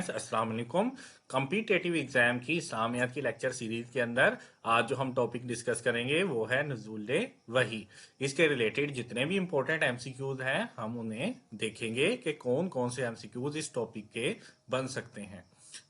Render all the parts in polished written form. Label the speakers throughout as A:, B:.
A: Students, अस्सलाम वालेकुम। Competitive exam की इस्लामियात की लेक्चर सीरीज के अंदर आज जो हम टॉपिक डिस्कस करेंगे वो है नुज़ूल वही। इसके रिलेटेड जितने भी इंपॉर्टेंट एमसीक्यूज हैं हम उन्हें देखेंगे कि कौन कौन से एमसीक्यूज इस टॉपिक के बन सकते हैं।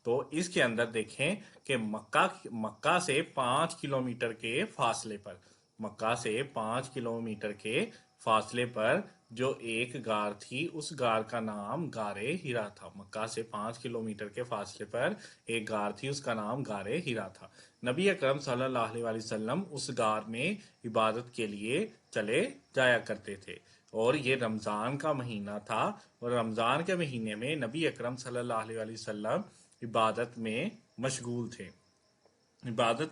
A: तो इसके अंदर देखें कि मक्का से 5 किलोमीटर के फासले पर, मक्का से 5 किलोमीटर के फासले पर जो एक गार थी, उस गार का नाम गारे हिरा था। मक्का से 5 किलोमीटर के फासले पर एक गार थी, उसका नाम गारे हिरा था। नबी अकरम सल्लल्लाहु अलैहि वसल्लम उस गार में इबादत के लिए चले जाया करते थे और ये रमज़ान का महीना था और रमज़ान के महीने में नबी अकरम सल्लल्लाहु अलैहि वसल्लम इबादत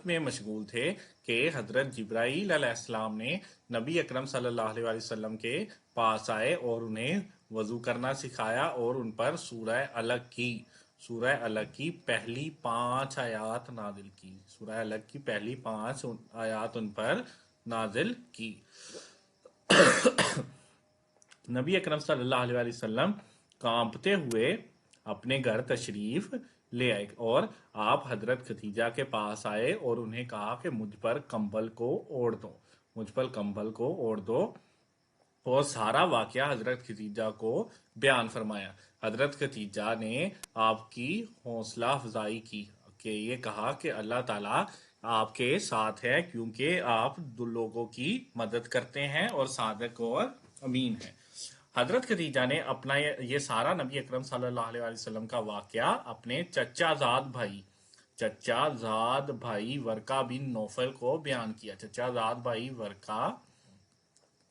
A: में मशगूल थे कि हजरत जिब्राईल अलैहिस्सलाम ने नबी अकरम सल्लल्लाहु अलैहि वसल्लम के पास आए और उन्हें वजू करना सिखाया और उन पर सूरह अलग की पहली 5 आयात नाजिल की। सूरह अलग की पहली 5 आयात उन पर नाजिल की। नबी अकरम सल्लल्लाहु अलैहि वसल्लम कांपते हुए अपने घर तशरीफ ले आए और आप हजरत खदीजा के पास आए और उन्हें कहा कि मुझ पर कंबल को ओढ़ दो और सारा वाकया हजरत खदीजा को बयान फरमाया। हजरत खदीजा ने आपकी हौसला अफजाई की कि ये कहा कि अल्लाह ताला आपके साथ है क्योंकि आप लोगों की मदद करते हैं और सादिक और अमीन हैं। हजरत खदीजा ने अपना ये सारा नबी अकरम सल्लल्लाहु अलैहि वसल्लम का वाकया अपने चचाजाद भाई वर्का बिन नौफल को बयान किया। चचाजाद भाई वर्का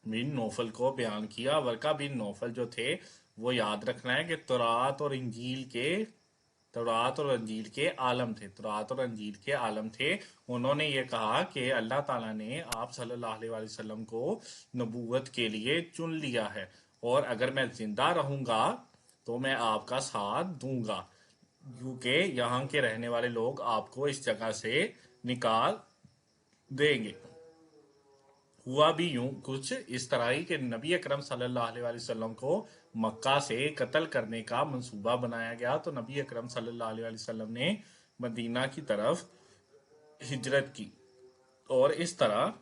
A: बिन नौफल को बयान किया। वर्का बिन नौफल जो थे वो याद रखना है कि तौरात और अंजील के आलम थे। उन्होंने ये कहा कि अल्लाह ताला ने आप सल्लल्लाहु अलैहि वसल्लम को नबूवत के लिए चुन लिया है और अगर मैं जिंदा रहूंगा तो मैं आपका साथ दूंगा क्योंकि यहाँ के रहने वाले लोग आपको इस जगह से निकाल देंगे। हुआ भी यूं कुछ इस तरह ही कि नबी अकरम सल्लल्लाहु अलैहि वसल्लम को मक्का से कत्ल करने का मंसूबा बनाया गया तो नबी अकरम सल्लल्लाहु अलैहि वसल्लम ने मदीना की तरफ हिजरत की और इस तरह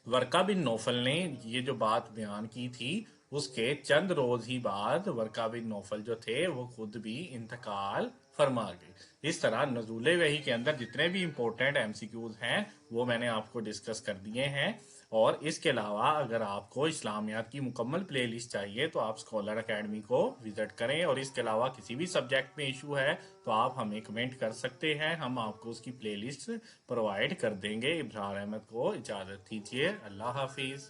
A: वर्का बिन नौफल ने ये जो बात बयान की थी उसके चंद रोज ही बाद वर्का बिन नौफल जो थे वो खुद भी इंतकाल फरमा गए। इस तरह नुज़ूल वही के अंदर जितने भी इंपॉर्टेंट एमसीक्यूज हैं वो मैंने आपको डिस्कस कर दिए हैं। और इसके अलावा अगर आपको इस्लामियात की मुकम्मल प्लेलिस्ट चाहिए तो आप स्कॉलर एकेडमी को विजिट करें और इसके अलावा किसी भी सब्जेक्ट में इशू है तो आप हमें कमेंट कर सकते हैं, हम आपको उसकी प्लेलिस्ट प्रोवाइड कर देंगे। इब्रार अहमद को इजाज़त दीजिए। अल्लाह हाफिज़।